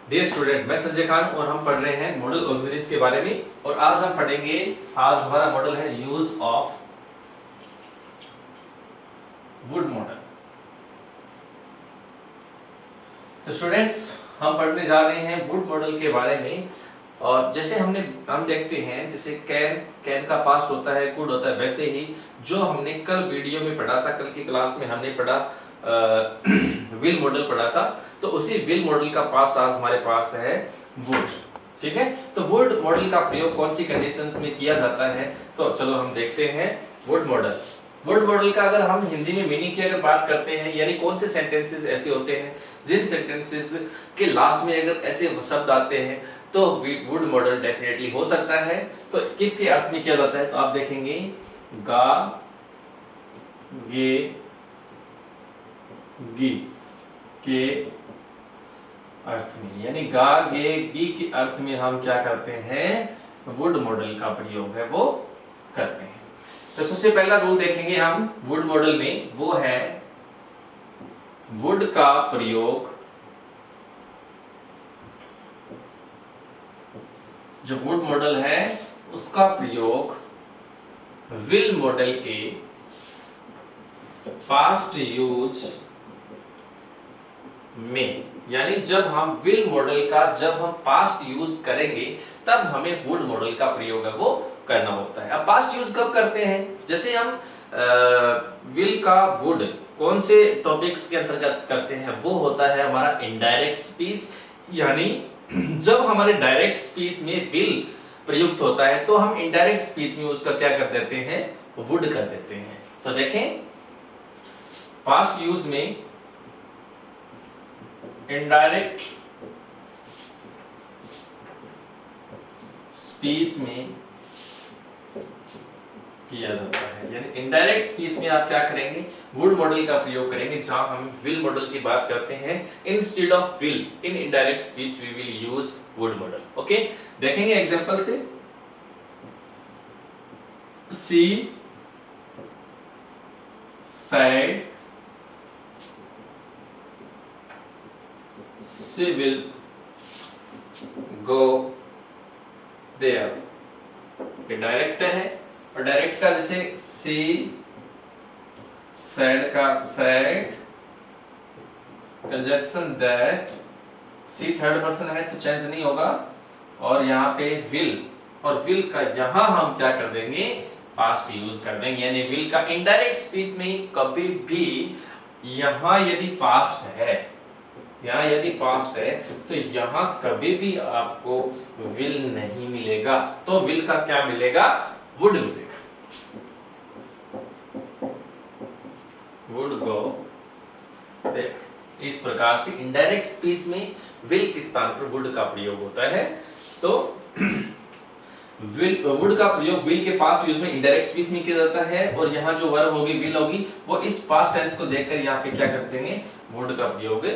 Dear student, मैं संजय खान और हम पढ़ रहे हैं मॉडल ऑक्सिलरीज के बारे में। और आज हम पढ़ेंगे, आज हमारा मॉडल है यूज ऑफ वुड मॉडल। तो स्टूडेंट्स, हम पढ़ने जा रहे हैं वुड मॉडल के बारे में। और जैसे हम देखते हैं, जैसे कैन का पास्ट होता है, कुड होता है, वैसे ही जो हमने कल वीडियो में पढ़ा था, कल की क्लास में हमने पढ़ा विल मॉडल पढ़ा था, तो उसी विल मॉडल का पास्ट आज हमारे पास है वुड। ठीक है, तो वुड मॉडल का प्रयोग कौन सी कंडीशंस में किया जाता है, तो चलो हम देखते हैं वुड मॉडल। वुड मॉडल का अगर हम हिंदी में मीनिंग की अगर बात करते हैं, यानी कौन से सेंटेंसेस ऐसे होते हैं जिन सेंटेंसेस के लास्ट में अगर ऐसे शब्द आते हैं तो वुड मॉडल डेफिनेटली हो सकता है। तो किसके अर्थ में किया जाता है, तो आप देखेंगे गा, गे, गी के अर्थ में, यानी गा, गे, गी के अर्थ में हम क्या करते हैं, वुड मॉडल का प्रयोग है वो करते हैं। तो सबसे पहला रूल देखेंगे हम वुड मॉडल में, वो है वुड का प्रयोग, जो वुड मॉडल है उसका प्रयोग विल मॉडल के पास्ट यूज में, यानी जब हम विल मॉडल का जब हम पास्ट यूज करेंगे तब हमें वुड मॉडल का प्रयोग है वो करना होता है। अब पास्ट यूज कब करते हैं, जैसे हम विल का वुड कौन से टॉपिक्स के अंतर्गत करते हैं, वो होता है हमारा इनडायरेक्ट स्पीच। यानी जब हमारे डायरेक्ट स्पीच में विल प्रयुक्त होता है तो हम इनडायरेक्ट स्पीच में उसका क्या कर देते हैं, वुड कर देते हैं। तो देखें, पास्ट यूज में इनडायरेक्ट स्पीच में किया जाता है, यानी इनडायरेक्ट स्पीच में आप क्या करेंगे, वुड मॉडल का प्रयोग करेंगे। जहां हम विल मॉडल की बात करते हैं, instead of will in indirect speech we will use would modal. Okay, देखेंगे एग्जांपल से, she said she will go there। ये डायरेक्ट है, और डायरेक्ट का जैसे सी said का said, conjunction that, she third person है तो चेंज नहीं होगा, और यहाँ पे विल, और विल का यहाँ हम क्या कर देंगे, पास्ट यूज कर देंगे। यानी विल का इनडायरेक्ट स्पीच में कभी भी यहाँ यदि पास्ट है, यहाँ यदि पास्ट है तो यहाँ कभी भी आपको विल नहीं मिलेगा, तो विल का क्या मिलेगा, वुड मिलेगा। Would go there. इस प्रकार से इनडायरेक्ट स्पीच में विल के स्थान पर वुड का प्रयोग होता है। तो वुड का प्रयोग विल के पास्ट यूज में इनडायरेक्ट स्पीच में किया जाता है, और यहाँ जो वर्ब होगी, विल होगी, वो इस पास्ट टेंस को देखकर यहाँ पे क्या कर देंगे, वुड का प्रयोग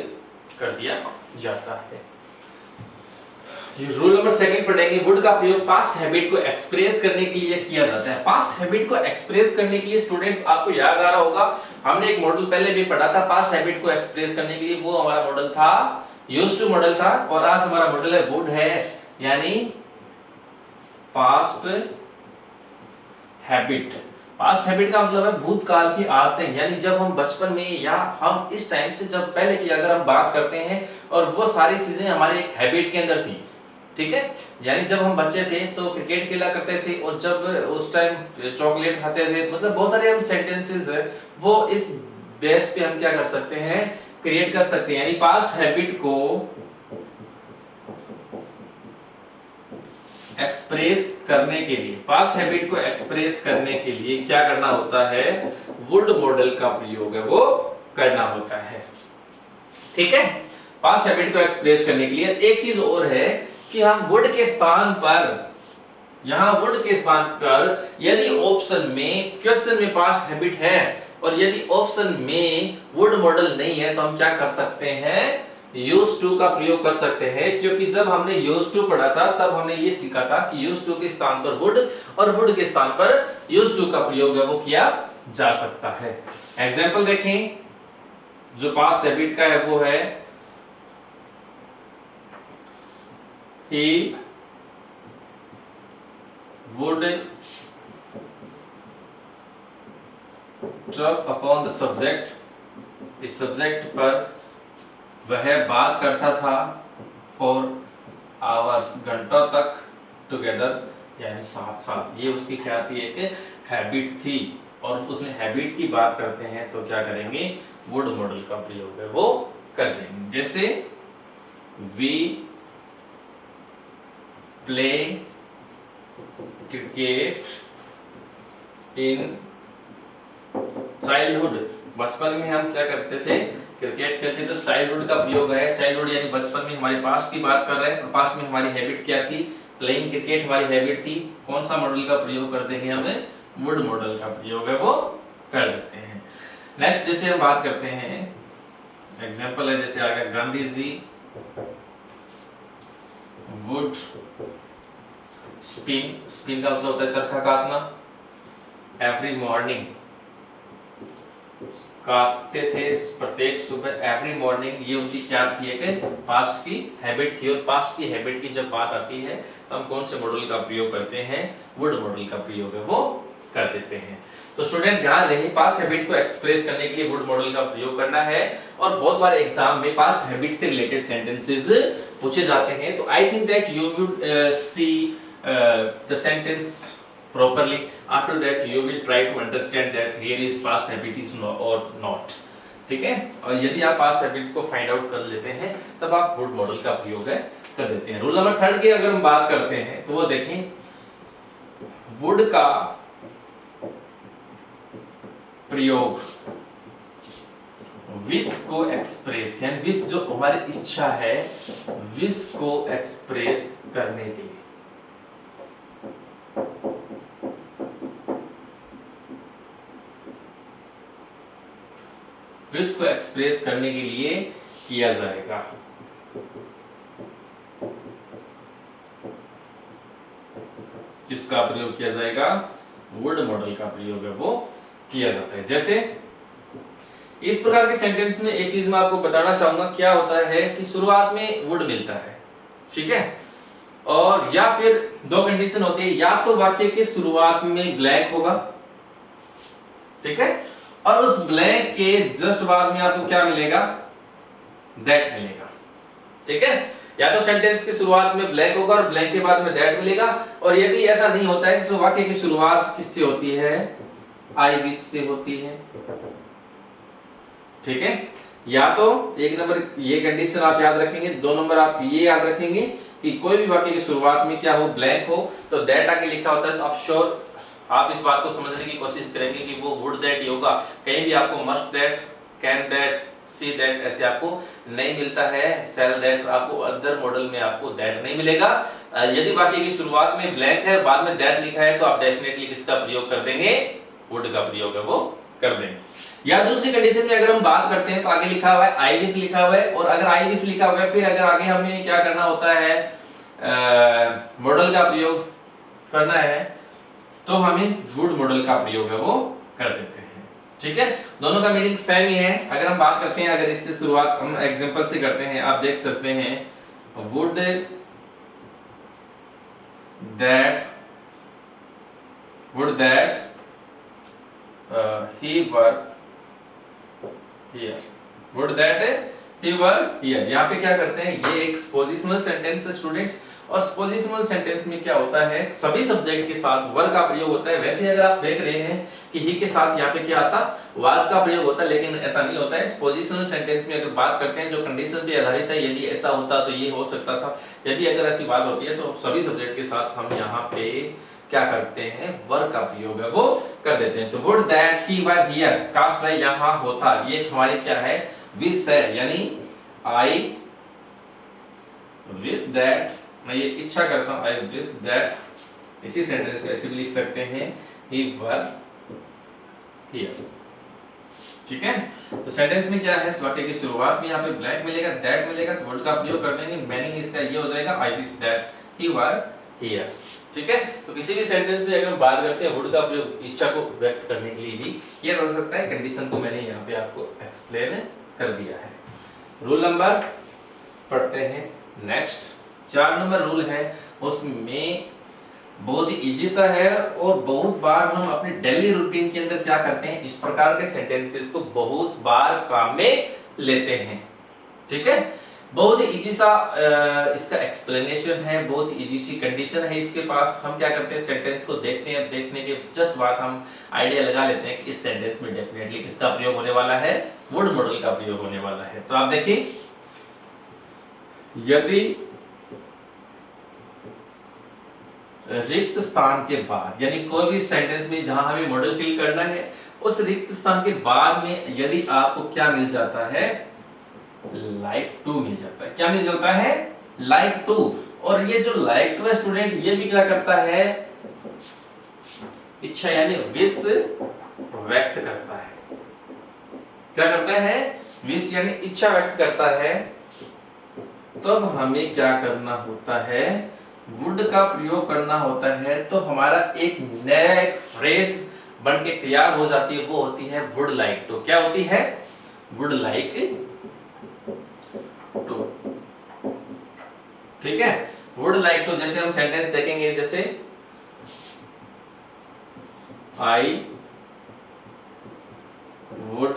कर दिया जाता है। ये रूल नंबर सेकंड पढ़ेंगे, वुड का प्रयोग पास्ट हैबिट को एक्सप्रेस करने के लिए किया जाता है। पास्ट हैबिट को एक्सप्रेस करने के लिए स्टूडेंट्स, आपको याद आ रहा होगा, हमने एक मॉडल पहले भी पढ़ा था पास्ट हैबिट को एक्सप्रेस करने के लिए, वो हमारा मॉडल था यूज्ड टू मॉडल था, और आज हमारा मॉडल है वुड है, यानी पास्ट हैबिट। पास्ट हैबिट का मतलब है भूतकाल की आदतें, यानी जब हम बचपन में या हम इस टाइम से जब पहले की अगर हम बात करते हैं, और वो सारी चीजें हमारे एक हैबिट के अंदर थी। ठीक है, यानी जब हम बच्चे थे तो क्रिकेट खेला करते थे, और जब उस टाइम चॉकलेट खाते थे, मतलब बहुत सारे हम सेंटेंसेस है वो इस बेस पे हम क्या कर सकते हैं, क्रिएट कर सकते हैं। यानी पास्ट हैबिट को एक्सप्रेस करने के लिए, पास्ट हैबिट को एक्सप्रेस करने के लिए क्या करना होता है, वुड मॉडल का प्रयोग है वो करना होता है। ठीक है, पास्ट हैबिट को एक्सप्रेस करने के लिए एक चीज और है कि हम वुड के स्थान पर, यहां वुड के स्थान पर यदि ऑप्शन में, क्वेश्चन में पास्ट हैबिट है और यदि ऑप्शन में वुड मॉडल नहीं है, तो हम क्या कर सकते हैं, यूज टू का प्रयोग कर सकते हैं। क्योंकि जब हमने यूज टू पढ़ा था तब हमने ये सीखा था कि यूज टू के स्थान पर वुड और वुड के स्थान पर यूज टू का प्रयोग है वो किया जा सकता है। एग्जाम्पल देखें, जो पास्ट हैबिट का है वो है he would talk upon the subject, इस सब्जेक्ट पर वह बात करता था for hours, घंटों तक together, यानी साथ साथ। ये उसकी क्या थी, एक हैबिट थी, और उसने हैबिट की बात करते हैं तो क्या करेंगे, वुड मॉडल का प्रयोग है वो कर देंगे। जैसे we play cricket in childhood, बचपन में हम क्या करते थे, क्रिकेट खेलते थे। चाइल्डहुड का प्रयोग है, चाइल्डहुड यानी बचपन में, हमारे पास्ट की बात कर रहे हैं, और पास्ट में हमारी हैबिट क्या थी, प्लेइंग क्रिकेट हमारी हैबिट थी। कौन सा मॉडल का प्रयोग करते हैं, हमें वुड मॉडल का प्रयोग है वो कर देते हैं। नेक्स्ट जैसे हम बात करते हैं, एग्जांपल है जैसे आ गया, Gandhi ji would spin, spin का मतलब होता है चरखा काटना, एवरी मॉर्निंग, काटते थे प्रत्येक सुबह, एवरी मॉर्निंग। ये उनकी क्या थी, एक पास्ट की हैबिट थी, और पास्ट की हैबिट की जब बात आती है तो हम कौन से मॉडल का प्रयोग करते हैं, वुड मॉडल का प्रयोग है वो कर देते हैं। तो स्टूडेंट ध्यान रहे, पास्ट हैबिट को एक्सप्रेस करने के लिए वुड मॉडल का प्रयोग करना है, और बहुत बार एग्जाम में पास्ट हैबिट से रिलेटेड सेंटेंसेस पूछे जाते हैं। तो I think that you would see the sentence properly, after that you will try to understand that here is past habit is or not, ठीक है। और यदि आप पास्ट हैबिट को फाइंड आउट कर लेते हैं तब आप वुड मॉडल का प्रयोग है कर देते हैं। रूल नंबर 3 की अगर हम बात करते हैं तो वो देखें, वुड का प्रयोग विश को एक्सप्रेस, यानी विश जो हमारी इच्छा है, विश को एक्सप्रेस करने के लिए, विश को एक्सप्रेस करने के लिए किया जाएगा। किसका प्रयोग किया जाएगा, वुड मॉडल का प्रयोग है वो किया जाता है। जैसे इस प्रकार के सेंटेंस में एक चीज मैं आपको बताना चाहूंगा, क्या होता है कि शुरुआत में वुड मिलता है, ठीक है, और या फिर दो कंडीशन होती है, या तो वाक्य के शुरुआत में ब्लैंक होगा, ठीक है, और उस ब्लैंक के जस्ट बाद में आपको क्या मिलेगा, दैट मिलेगा, ठीक है। या तो सेंटेंस की शुरुआत में ब्लैंक होगा और ब्लैंक के बाद में दैट मिलेगा, और यदि ऐसा नहीं होता है कि वाक्य की शुरुआत किससे होती है, आई विश से होती है, ठीक है। या तो एक नंबर ये कंडीशन आप याद रखेंगे, 2 नंबर आप ये याद रखेंगे कि कोई भी वाक्य की शुरुआत में क्या हो, ब्लैंक हो, तो दैट आके लिखा होता है, तो आप श्योर आप इस बात को समझने की कोशिश करेंगे कि वो वुड दैट ही होगा। कहीं भी आपको must that, can that, see that ऐसे आपको नहीं मिलता है, सेल दैट आपको अदर मॉडल में आपको दैट नहीं मिलेगा। यदि वाक्य की शुरुआत में ब्लैंक है, बाद में दैट लिखा है, तो आप डेफिनेटली किसका प्रयोग कर देंगे, वुड का प्रयोग है वो कर देंगे। या दूसरी कंडीशन में अगर हम बात करते हैं तो आगे लिखा हुआ है आई विश लिखा हुआ है, और अगर आई विश लिखा हुआ है, फिर अगर आगे हमें क्या करना होता है, मॉडल का प्रयोग करना है, तो हमें वुड मॉडल का प्रयोग है वो कर देते हैं, ठीक है। दोनों का मीनिंग सेम ही है। अगर हम बात करते हैं, अगर इससे शुरुआत हम एग्जांपल से करते हैं, आप देख सकते हैं, would that he were here, would that he were here। यहाँ पे क्या करते हैं, ये एक पोजिशनल सेंटेंस है स्टूडेंट्स, और पोजिशनल सेंटेंस में क्या होता है, सभी सब्जेक्ट के साथ वर का प्रयोग होता है। वैसे अगर आप देख रहे हैं कि ही के साथ यहाँ पे क्या आता, वाज का प्रयोग होता है, लेकिन ऐसा नहीं होता है। इस पोजिशनल सेंटेंस में अगर बात करते हैं जो कंडीशन पे आधारित है, यदि ऐसा होता तो ये हो सकता था, यदि अगर ऐसी बात होती है तो सभी सब्जेक्ट के साथ हम यहाँ पे क्या करते हैं, वर का प्रयोग है वो कर देते हैं। तो would that he were here, काश वह यहाँ होता, ये हमारे क्या है, विश है, यानी आई विश दैट, मैं ये इच्छा करता हूं, आई विश दैट, इसी सेंटेंस को ऐसे भी लिख सकते हैं, ही वर हियर, ठीक है। तो सेंटेंस में क्या है, वाक्य की शुरुआत में यहाँ पे ब्लैंक मिलेगा, दैट मिलेगा, तो वुड का प्रयोग कर देंगे, मीनिंग इसका ये हो जाएगा, I wish that he were here, ठीक है। तो किसी भी सेंटेंस में अगर हम बात करते हैं, वुड का प्रयोग इच्छा को व्यक्त करने के लिए भी किया जा सकता है। कंडीशन को मैंने यहाँ पे आपको एक्सप्लेन कर दिया है। रूल नंबर पढ़ते हैं नेक्स्ट, 4 नंबर रूल है उसमें बहुत ही इजी सा है और बहुत बार हम अपने डेली रूटीन के अंदर क्या करते हैं, इस प्रकार के सेंटेंसेस को बहुत बार काम में लेते हैं। ठीक है, बहुत ही इजी सा इसका एक्सप्लेनेशन है, बहुत इजी सी कंडीशन है इसके पास। हम क्या करते हैं, सेंटेंस को देखते हैं, देखने के जस्ट बाद हम आइडिया लगा लेते हैं कि इस सेंटेंस में डेफिनेटली किसका प्रयोग होने वाला है, वुड मॉडल का प्रयोग होने वाला है। तो आप देखिए, यदि रिक्त स्थान के बाद, यानी कोई भी सेंटेंस में जहां हमें मॉडल फिल करना है, उस रिक्त स्थान के बाद में यदि आपको क्या मिल जाता है, लाइक टू मिल जाता है। क्या मिल जाता है, लाइक टू। और ये जो लाइक टू है स्टूडेंट, ये भी क्या करता है, इच्छा यानी विश व्यक्त करता है। क्या करता है, विश यानी इच्छा व्यक्त करता है। तब हमें क्या करना होता है, वुड का प्रयोग करना होता है। तो हमारा एक नया एक फ्रेज बन के तैयार हो जाती है, वो होती है वुड लाइक टू। क्या होती है, वुड लाइक टू। ठीक है, वुड लाइक टू। जैसे हम सेंटेंस देखेंगे, जैसे I would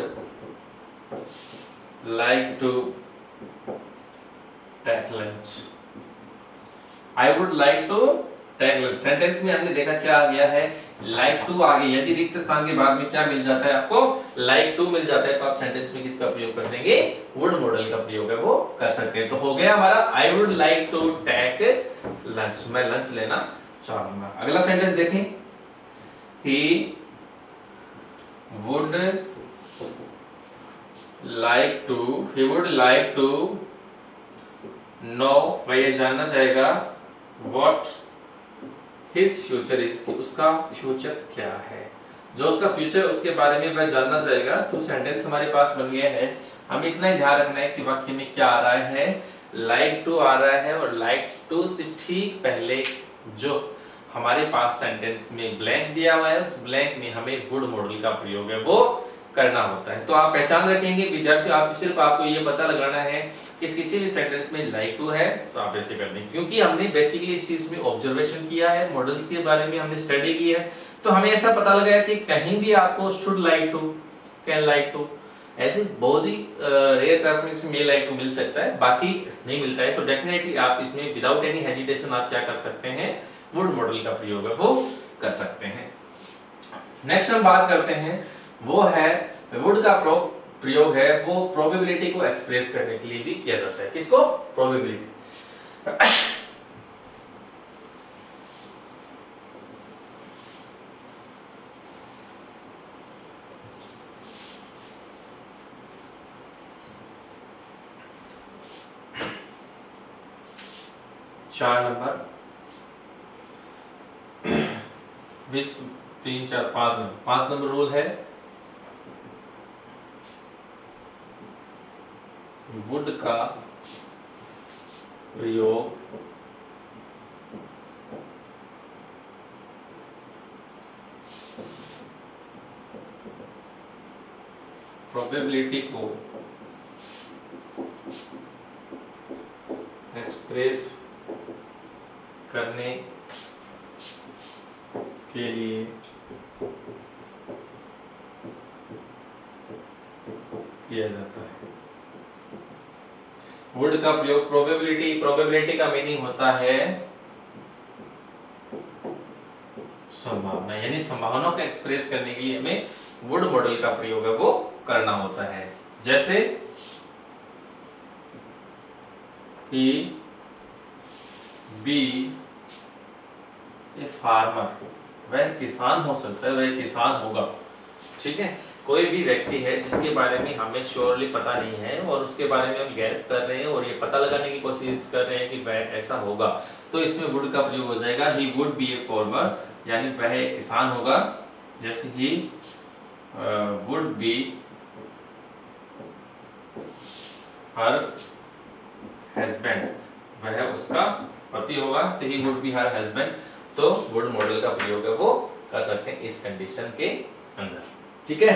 like to take lunch. I would like to take lunch. Sentence में हमने देखा क्या आ गया है, लाइक टू आ गई। यदि रिक्त स्थान के बाद में क्या मिल जाता है, आपको लाइक टू मिल जाता है, तो आप सेंटेंस में किसका प्रयोग कर देंगे, वुड मॉडल का प्रयोग है वो कर सकते हैं। तो हो गया हमारा I would like to take lunch, मैं लंच लेना चाहूंगा। अगला सेंटेंस देखें, he would like to know, वह ये जानना चाहेगा, व्हाट हिज फ्यूचर इज, कि उसका फ्यूचर क्या है। जो उसका फ्यूचर, उसके बारे में वह जानना चाहेगा। तो सेंटेंस हमारे पास बन गया है। हमें इतना ही ध्यान रखना है कि वाक्य में क्या आ रहा है, लाइक टू आ रहा है, और लाइक टू से ठीक पहले जो हमारे पास सेंटेंस में ब्लैंक दिया हुआ है, उस ब्लैंक में हमें वुड मॉडल का प्रयोग है वो करना होता है। तो आप पहचान रखेंगे विद्यार्थी, आप सिर्फ आपको ये पता लगाना है कि किसी भी सेंटेंस में लाइक टू है तो आप ऐसे कर दें, क्योंकि हमने बेसिकली इस चीज में ऑब्जर्वेशन किया है, मॉडल्स के बारे में हमने स्टडी की है। तो हमें ऐसा पता लगा है कि कहीं भी आपको should like to, can like to, ऐसे बहुत ही रेयर चांस में इसमें लाइक टू मिल सकता है, बाकी नहीं मिलता है। तो डेफिनेटली आप इसमें विदाउट एनी हेजिटेशन आप क्या कर सकते हैं, वुड मॉडल का प्रयोग है वो कर सकते हैं। नेक्स्ट हम बात करते हैं, वो है वुड का प्रयोग है वो प्रोबेबिलिटी को एक्सप्रेस करने के लिए भी किया जाता है। किसको, प्रोबेबिलिटी। 4 नंबर 20 3 4 5 नंबर रूल है, वुड का प्रयोग प्रोबेबिलिटी को एक्सप्रेस करने के लिए किया जाता है। वुड का प्रयोग प्रोबेबिलिटी का मीनिंग होता है संभावना, यानी संभावना को एक्सप्रेस करने के लिए हमें वुड मॉडल का प्रयोग है वो करना होता है। जैसे he be ए फार्मर, वह किसान हो सकता है, वह किसान होगा। ठीक है, कोई भी व्यक्ति है जिसके बारे में हमें श्योरली पता नहीं है और उसके बारे में हम गैस कर रहे हैं और ये पता लगाने की कोशिश कर रहे हैं कि वह ऐसा होगा, तो इसमें वुड का प्रयोग हो जाएगा। he would be a farmer, यानी वह एक किसान होगा। जैसे he would be her husband, वह उसका पति होगा, तो he would be her husband। तो वुड मॉडल का प्रयोग है वो कर सकते हैं इस कंडीशन के अंदर। ठीक है,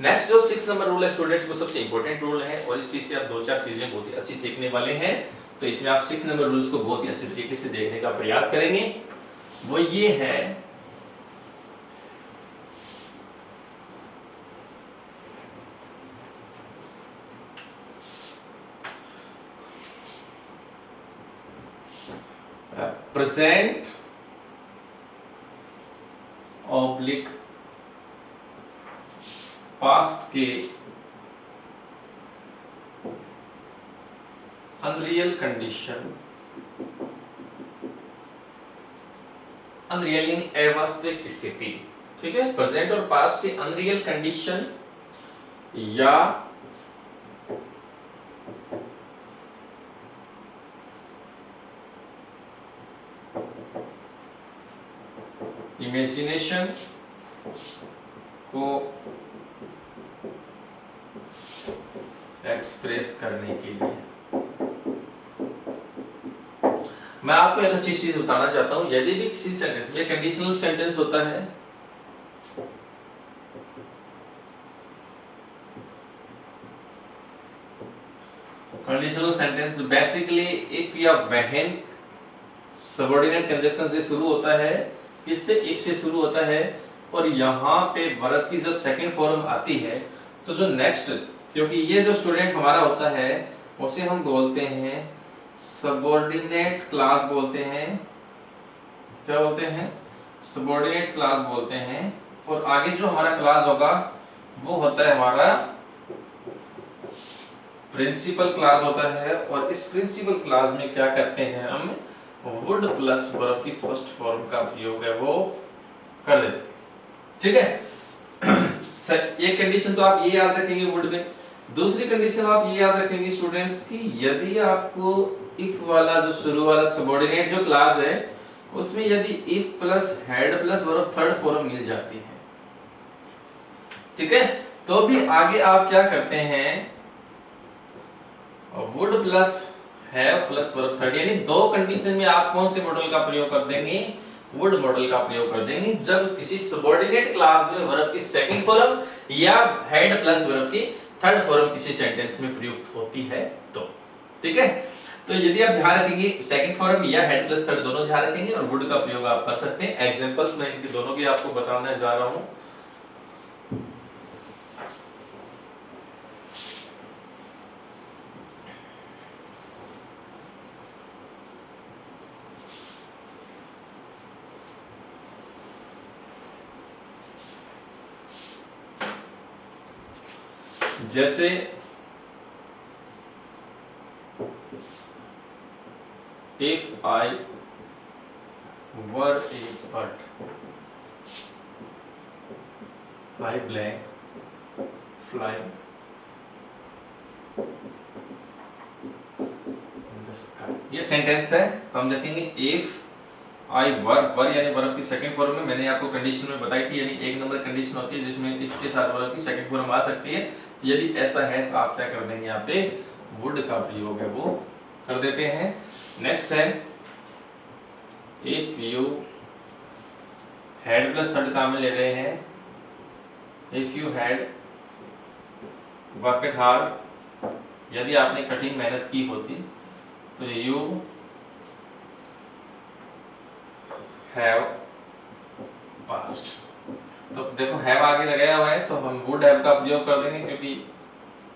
नेक्स्ट जो 6 नंबर रूल है स्टूडेंट्स, वो सबसे इंपॉर्टेंट रूल है और इस चीज से आप 2-4 चीजें बहुत ही अच्छी सीखने वाले हैं। तो इसमें आप 6 नंबर रूल्स को बहुत ही अच्छे तरीके से देखने का प्रयास करेंगे। वो ये है प्रेजेंट ऑब्लिक पास्ट के अनरियल कंडीशन, अनरियल यानी अवास्तविक स्थिति, ठीक है। प्रेजेंट और पास्ट के अनरियल कंडीशन या इमेजिनेशन को एक्सप्रेस करने के लिए मैं आपको एक अच्छी चीज बताना चाहता हूं। यदि भी किसी सेंटेंस में कंडीशनल सेंटेंस होता है, कंडीशनल सेंटेंस बेसिकली इफ या व्हेन सबऑर्डिनेट कंजक्शन से शुरू होता है, किससे, इफ से शुरू होता है, और यहाँ पे वर्ब की जब सेकंड फॉर्म आती है तो जो नेक्स्ट, क्योंकि ये जो स्टूडेंट हमारा होता है उसे हम बोलते हैं सबऑर्डिनेट क्लास बोलते हैं। क्या बोलते हैं? सबऑर्डिनेट क्लास बोलते हैं। और आगे जो हमारा क्लास होगा वो होता है हमारा प्रिंसिपल क्लास होता है। और इस प्रिंसिपल क्लास में क्या करते हैं, हम वुड प्लस वर्ब की फर्स्ट फॉर्म का प्रयोग है वो कर देते हैं, ठीक है। ये कंडीशन तो आप ये याद रखेंगे वुड में। दूसरी कंडीशन आप ये याद रखेंगे स्टूडेंट्स की, यदि आपको इफ वाला जो शुरू वाला सबऑर्डिनेट जो क्लास है उसमें यदि if plus head plus verb third form मिल जाती है, ठीक है, तो भी आगे आप क्या करते हैं, would plus have plus verb third, यानी दो कंडीशन में आप कौन से मॉडल का प्रयोग कर देंगे, वुड मॉडल का प्रयोग कर देंगे, जब किसी सबऑर्डिनेट क्लास में वर्ब की सेकंड फॉर्म या हेड प्लस वर्ब की थर्ड फॉर्म किसी सेंटेंस में प्रयुक्त होती है तो, ठीक है। तो यदि आप ध्यान रखेंगे सेकंड फॉर्म या हेड प्लस थर्ड दोनों ध्यान रखेंगे और वुड का प्रयोग आप कर सकते हैं। एग्जांपल्स मैं इनके दोनों की आपको बताने जा रहा हूं। जैसे if I were a bird, fly blank, fly in the sky। ये सेंटेंस है, तो हम देखेंगे if I were, वर यानी वर्ब की सेकंड फॉर्म में मैंने आपको कंडीशन में बताई थी, यानी एक नंबर कंडीशन होती है जिसमें if के साथ वर्ब की सेकंड फॉर्म आ सकती है। यदि ऐसा है तो आप क्या कर देंगे, यहाँ पे वुड का प्रयोग है वो कर देते हैं। नेक्स्ट है if you had plus third काम में ले रहे हैं, if you had worked hard, यदि आपने कठिन मेहनत की होती तो यू हैव पास्ट। तो देखो हैव आगे लगाया हुआ है तो हम वुड हैव का प्रयोग कर देंगे, क्योंकि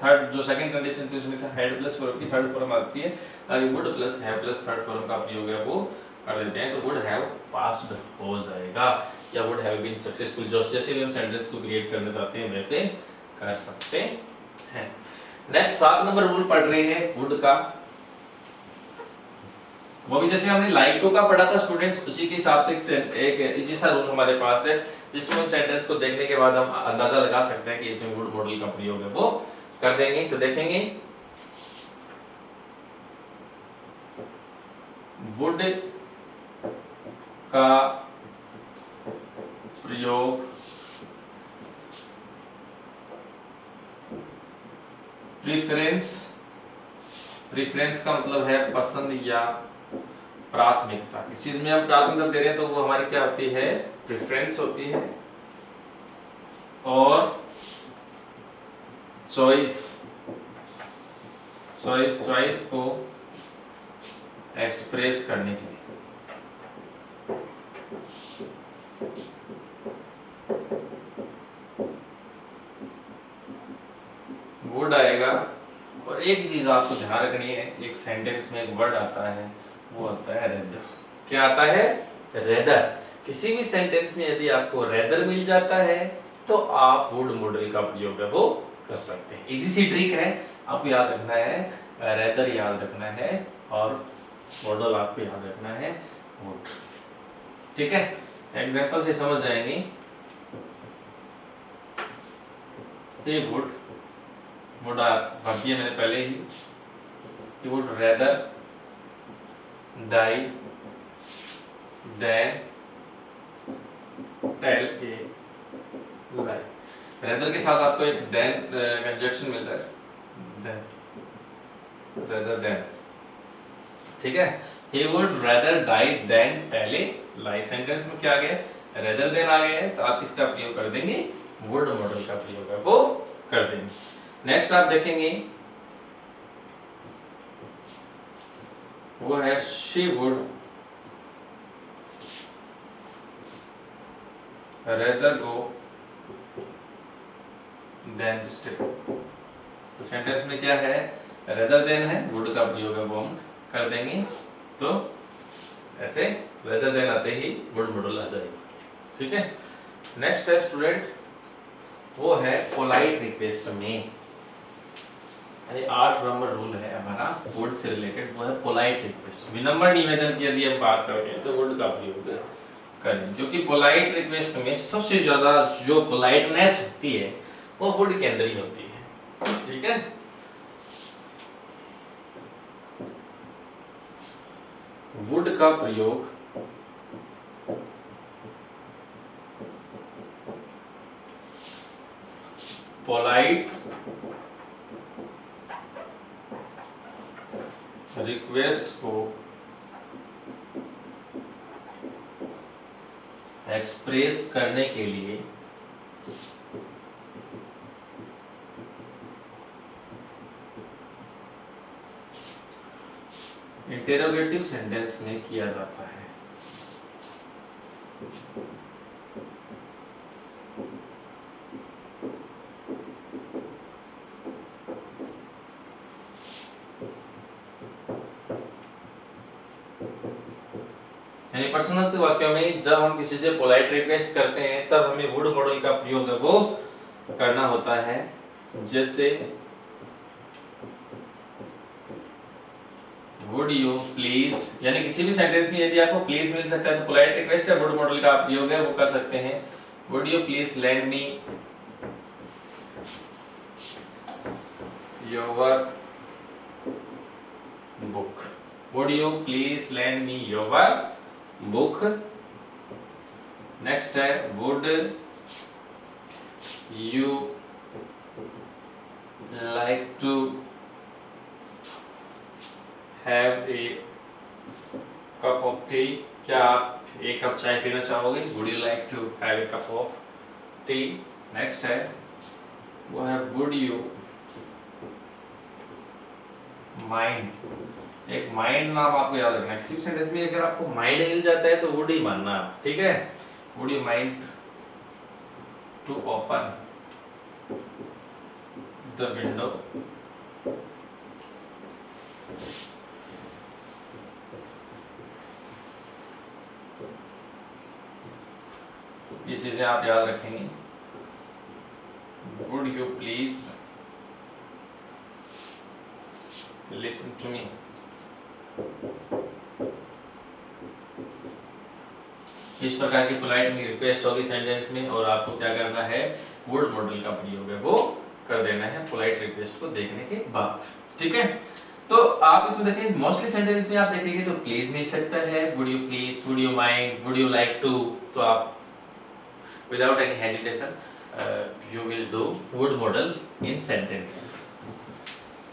थर्ड जो सेकंड कंडीशन थी उसमें था हेड प्लस वर्ब की थर्ड फॉर्म आती है, आगे would plus have plus third form का प्रयोग है वो कर देते हैं, तो वुड हैव पास्ड हो जाएगा, या वुड हैव बीन सक्सेसफुल। जैसे भी हम सेंटेंस को क्रिएट करना चाहते हैं वैसे कर सकते हैं। नेक्स्ट 7 नंबर रूल पढ़ रहे हैं वुड का, वो भी जैसे हमने लाइक टू का पढ़ा था स्टूडेंट्स, उसी के हिसाब से एक इसी सा रूल हमारे पास है, जिसमें हम सेंटेंस को देखने के बाद हम अंदाजा लगा सकते हैं कि इसमें वुड मॉडल का प्रयोग है वो कर देंगे। तो देखेंगे वुड का प्रयोग प्रेफरेंस का मतलब है पसंद या प्राथमिकता। किस चीज में हम प्राथमिकता दे रहे हैं तो वो हमारी क्या होती है, प्रेफरेंस होती है। और चॉइस को एक्सप्रेस करने के लिए। वुड आएगा। और एक चीज आपको ध्यान रखनी है, एक सेंटेंस में एक वर्ड आता है, वो आता है रेदर। क्या आता है? रेदर। किसी भी सेंटेंस में यदि आपको रेदर मिल जाता है तो आप वुड मॉडल का प्रयोग है वो कर सकते हैं। इजी सी ट्रिक है, आपको याद रखना है, रेदर याद रखना है और मॉडल आपको याद रखना है वुड। ठीक है, एग्जांपल से समझ जाएंगे। ये वुड भर दिया मैंने पहले ही। He would rather die than tell a lie। rather के साथ आपको एक then कंजक्शन मिलता है, rather than। ठीक है, he would rather die than tell a lie। Sentence में क्या आ गया? rather than आ गया है, तो आप इसका प्रयोग कर देंगे, would मॉडल का प्रयोग है वो कर देंगे। नेक्स्ट आप देखेंगे वो है she would rather go than stay। तो सेंटेंस में क्या है? rather than है, would का प्रयोग है वो हम कर देंगे, तो ऐसे rather than आते ही would मॉडल आ जाएगा। ठीक है, नेक्स्ट है स्टूडेंट, वो है पोलाइट रिक्वेस्ट में, 8 नंबर रूल है हमारा वुड से रिलेटेड, वो है पोलाइट रिक्वेस्ट। विनम्र निवेदन की यदि हम बात करते हैं तो वुड का प्रयोग करें, क्योंकि पोलाइट रिक्वेस्ट में सबसे ज्यादा जो पोलाइटनेस होती है वो वुड के अंदर ही होती है। ठीक है, वुड का प्रयोग पोलाइट रिक्वेस्ट को एक्सप्रेस करने के लिए इंटेरोगेटिव सेंटेंस में किया जाता है। यानी पर्सनल से वाक्यों में जब हम किसी से पोलाइट रिक्वेस्ट करते हैं तब हमें वुड मॉडल का प्रयोग है वो करना होता है। जैसे वुड यू प्लीज, यानी किसी भी सेंटेंस में यदि आपको प्लीज मिल सकता है तो पोलाइट रिक्वेस्ट है, वुड मॉडल का प्रयोग है वो कर सकते हैं। Would you please lend me your book. Would you please lend me your book. Next है would you like to have a cup of tea. क्या आप एक कप चाय पीना चाहोगे? Would you like to have a cup of tea. Next है वो है वुड यू माइंड। एक माइंड नाम आपको याद रखना है, किसी भी सेंटेंस में अगर आपको माइंड मिल जाता है तो वुड ही मानना आप। ठीक है, would you mind to open the window. ये चीजें आप याद रखेंगे। Would you please listen to me. इस प्रकार की पोलाइट रिक्वेस्ट होगी सेंटेंस में और आपको क्या करना है? वुड मॉडल का प्रयोग है वो कर देना है पोलाइट रिक्वेस्ट को देखने के बाद। ठीक है, तो आप इसमें देखें मोस्टली सेंटेंस में आप देखेंगे तो प्लीज मिल सकता है, would you please, would you mind, would you like to. तो आप without any hesitation you will do would modal in sentence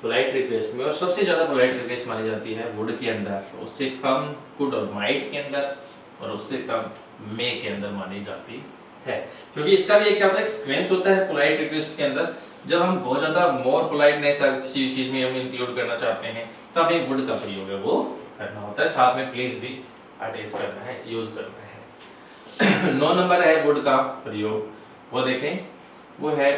polite request में। और सबसे ज्यादा पोलाइट रिक्वेस्ट मानी जाती है वुड के अंदर, उससे कम कुड और माइट के अंदर और उससे कम मे के अंदर मानी जाती है। क्योंकि इसका भी एक क्या होता है, सीक्वेंस होता है पोलाइट रिक्वेस्ट के अंदर। जब हम बहुत ज्यादा मोर पोलाइटनेस किसी चीज में हम इंक्लूड करना चाहते हैं तब एक वुड का प्रयोग है वो करना होता है, साथ में प्लीज भी अटैच करना है, यूज करना है। 9 नंबर है वुड का प्रयोग, वो देखें, वो है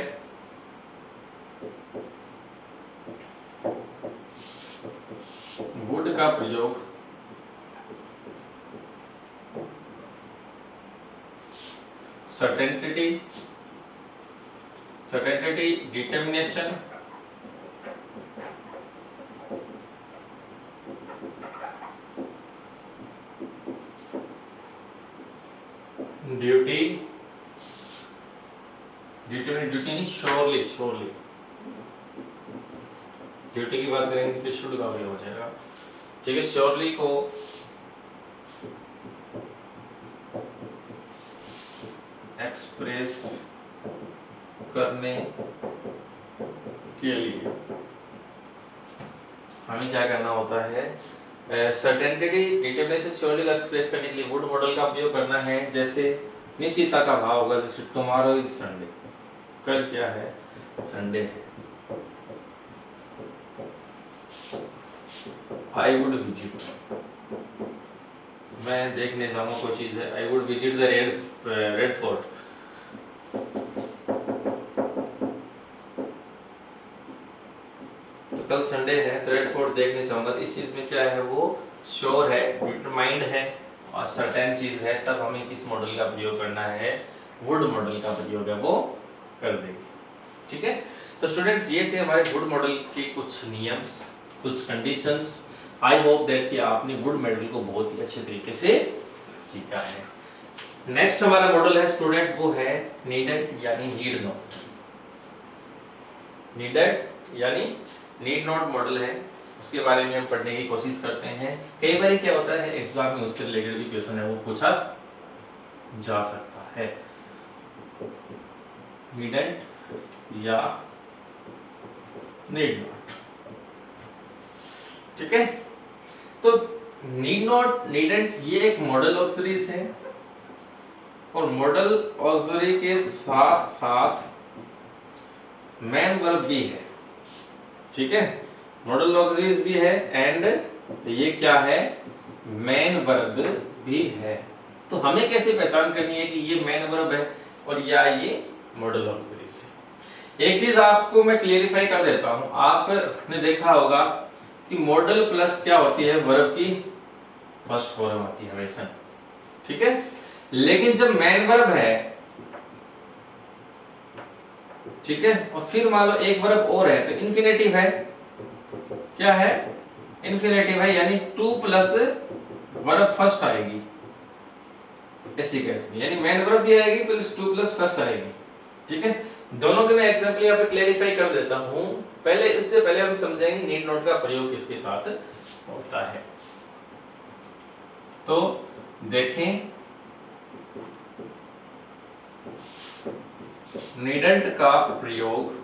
वुड का प्रयोग सर्टेनिटी, डिटर्मिनेशन, ड्यूटी, ड्यूटी नहीं, श्योरली, ड्यूटी की बात करेंगे फिर शुड का प्रयोग हो जाएगा, ठीक है। श्योरली को एक्सप्रेस करने के लिए हमें क्या करना होता है, सर्टेनिटी, डिटर्मिनेशन, श्योरली को एक्सप्रेस करने के लिए वुड मॉडल का उपयोग करना है। जैसे निश्चितता का भाव होगा, जैसे टुमारो इज संडे, कल क्या है, संडे है। आई वुड विजिट, मैं देखने जाऊंगा कोई चीज है, I would visit the red fort. तो कल संडे है तो रेड फोर्ट देखने जाऊंगा, तो इस चीज में क्या है, वो श्योर है, डिटरमाइंड है और सर्टेन चीज है, तब हमें किस मॉडल का प्रयोग करना है, वुड मॉडल का प्रयोग है वो कर देंगे, ठीक है। तो स्टूडेंट्स ये थे हमारे वुड मॉडल के कुछ नियम्स, कुछ कंडीशंस। आई होप दैट कि आपने वुड मॉडल को बहुत ही अच्छे तरीके से सीखा है। नेक्स्ट हमारा मॉडल है स्टूडेंट, वो है नीडेड यानी नीड नॉट। नीडेड यानी नीड नॉट मॉडल है, उसके बारे में हम पढ़ने की कोशिश करते हैं। कई बार क्या होता है एग्जाम में उससे रिलेटेड भी क्वेश्चन है वो पूछा जा सकता है। नीडेड या नीड नॉट, ठीक है। तो नीड नॉट, नीडेड ये एक मॉडल ऑक्सिलरीज है और मॉडल ऑक्सिलरी के साथ साथ मेन वर्ब भी है, ठीक है। मॉडल ऑक्सिलरीज भी है एंड ये क्या है, मेन वर्ब भी है। तो हमें कैसे पहचान करनी है कि ये मेन वर्ब है और या ये मॉडल ऑक्सिलरीज है। एक चीज आपको मैं क्लियरिफाई कर देता हूं, आपने देखा होगा कि मॉडल प्लस क्या होती है, वर्ब की फर्स्ट फॉर्म होती है हमेशा, ठीक है। लेकिन जब मेन वर्ब है, ठीक है, और फिर मान लो एक वर्ब और है तो इन्फिनेटिव है, क्या है, इन्फिनेटिव है, यानी टू प्लस वर्ब फर्स्ट आएगी ऐसी केस में, यानी मेन वर्ब भी आएगी प्लस टू प्लस फर्स्ट आएगी, ठीक है। दोनों के मैं एग्जांपल यहाँ पे क्लेरिफाई कर देता हूं। पहले इससे पहले हम समझेंगे नीड नॉट का प्रयोग किसके साथ होता है। तो देखें, नीडेड का प्रयोग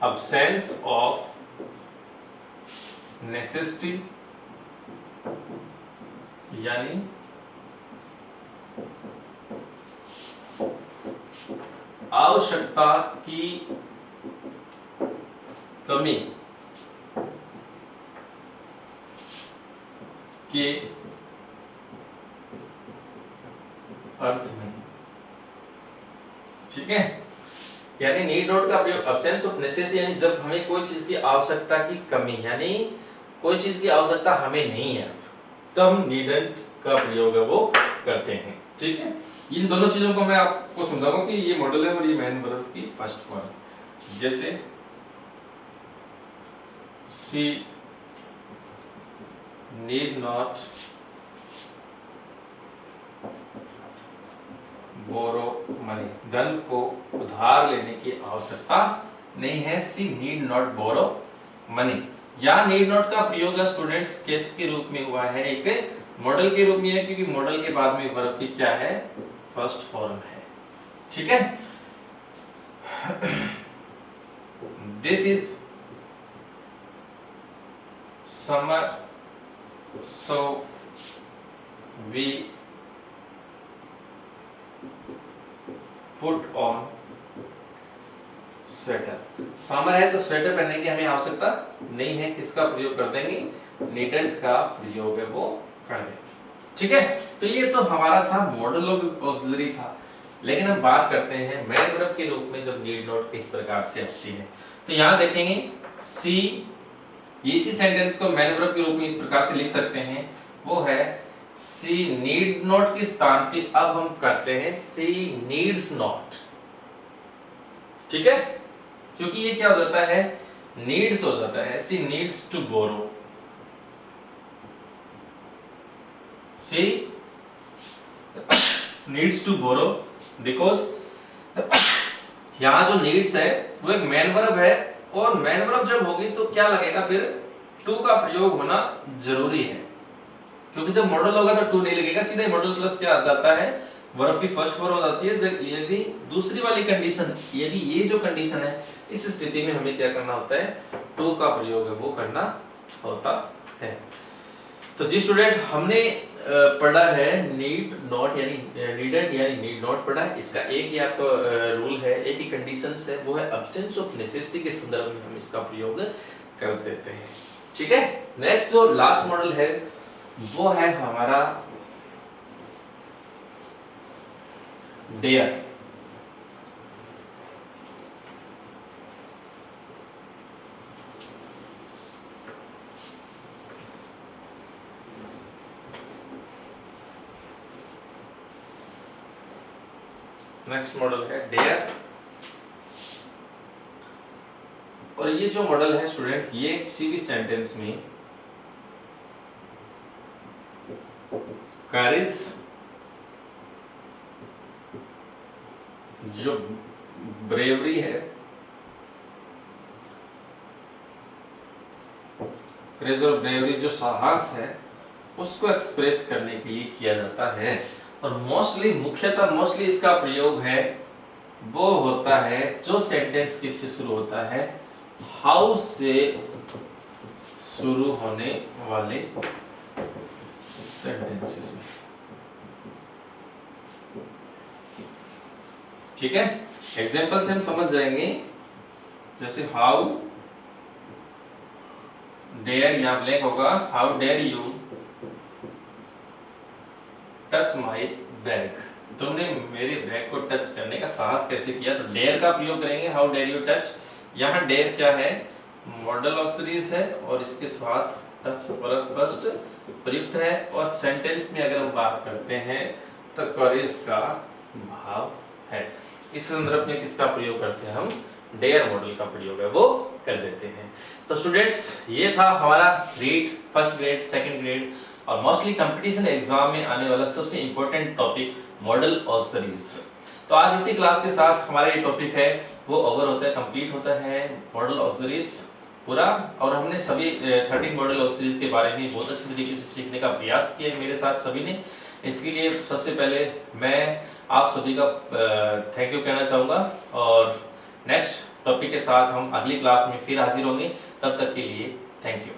absence of necessity यानी आवश्यकता की कमी के अर्थ में, ठीक है। यानी नीड नॉट का प्रयोग अब्सेंस ऑफ नेसेसिटी, यानी जब हमें कोई चीज की आवश्यकता की कमी, यानी कोई चीज की आवश्यकता हमें नहीं है, तब हम नीडेड का प्रयोग है वो करते हैं, ठीक है। इन दोनों चीजों को मैं आपको समझाऊंगा कि ये मॉडल है और ये मेन वर्ब की फर्स्ट फॉर्म। जैसे सी नीड नॉट बोरो मनी, धन को उधार लेने की आवश्यकता नहीं है। सी नीड नॉट बोरो मनी। या नीड नॉट का प्रयोग स्टूडेंट्स केस के रूप में हुआ है, एक मॉडल के रूप में है, क्योंकि मॉडल के बाद में वर्ब की क्या है, फर्स्ट फॉर्म है, ठीक है। This is summer so we put on sweater. Summer है तो स्वेटर पहनने की हमें आवश्यकता नहीं है, किसका प्रयोग कर देंगे, नीडेंट का प्रयोग है वो कर देंगे। ठीक है, तो ये तो हमारा था मॉडल ऑक्सिलरी था। लेकिन अब बात करते हैं मैन वर्ब के रूप में जब नीड नॉट किस प्रकार से आती है। तो यहाँ देखेंगे सी, इसी सेंटेंस को मैन वर्ब के रूप में इस प्रकार से लिख सकते हैं, वो है सी नीड नॉट के स्थान पे अब हम करते हैं सी नीड्स नॉट। ठीक है, क्योंकि ये क्या हो जाता है, नीड्स हो जाता है, she needs to borrow, she needs to borrow because यहां जो नीड्स है वो एक मैन वर्ब है, और मैन वर्ब जब होगी तो क्या लगेगा, फिर टू का प्रयोग होना जरूरी है, क्योंकि जब मॉडल होगा तो टू नहीं लगेगा, सीधे मॉडल प्लस क्या आ जाता है, वर्ब की फर्स्ट फॉर्म हो जाती है। जब यदि दूसरी वाली कंडीशन, यदि ये जो कंडीशन है, इस स्थिति में हमें क्या करना होता है, टू का प्रयोग है वो करना होता है। तो जी स्टूडेंट, हमने पढ़ा है नीड नॉट यानी नीडेड यानी नीड नॉट पढ़ा है। इसका एक ही आपको रूल है, एक ही कंडीशंस है, वो है एब्सेंस ऑफ नेसेसिटी के संदर्भ में हम इसका प्रयोग कर देते हैं। ठीक है, नेक्स्ट जो लास्ट मॉडल है वो है हमारा डेयर। नेक्स्ट मॉडल है डेयर, और ये जो मॉडल है स्टूडेंट, ये किसी भी सेंटेंस में करेज, जो ब्रेवरी है, करेज और ब्रेवरी जो साहस है, उसको एक्सप्रेस करने के लिए किया जाता है। और मोस्टली इसका प्रयोग है वो होता है जो सेंटेंस किससे शुरू होता है, हाउ से शुरू होने वाले सेंटेंसेस में। ठीक है, एग्जांपल से हम समझ जाएंगे, जैसे हाउ डेयर, यहां ब्लैंक होगा, how dare you touch my bag, तुमने मेरे बैग को टच करने का साहस कैसे किया। तो डेयर का प्रयोग करेंगे, हाउ डेयर यू टच। यहाँ डेयर क्या है, मॉडल ऑक्सिलरीज है, और इसके साथ टच वर्ब फर्स्ट प्रयुक्त है, और सेंटेंस में अगर हम बात करते हैं तो करेज का भाव है। इस संदर्भ में किसका प्रयोग करते हैं हम, डेयर मॉडल का प्रयोग है वो कर देते हैं। तो स्टूडेंट्स, ये था हमारा read first grade, second grade और मोस्टली कंपटीशन एग्जाम में आने वाला सबसे इंपॉर्टेंट टॉपिक मॉडल ऑक्सिलरीज। तो आज इसी क्लास के साथ हमारा ये टॉपिक है वो ओवर होता है, कंप्लीट होता है मॉडल ऑक्सिलरीज पूरा। और हमने सभी 13 मॉडल ऑक्सिलरीज के बारे में बहुत अच्छी तरीके से सीखने का प्रयास किया है मेरे साथ सभी ने। इसके लिए सबसे पहले मैं आप सभी का थैंक यू कहना चाहूँगा, और नेक्स्ट टॉपिक के साथ हम अगली क्लास में फिर हाजिर होंगे। तब तक के लिए थैंक यू।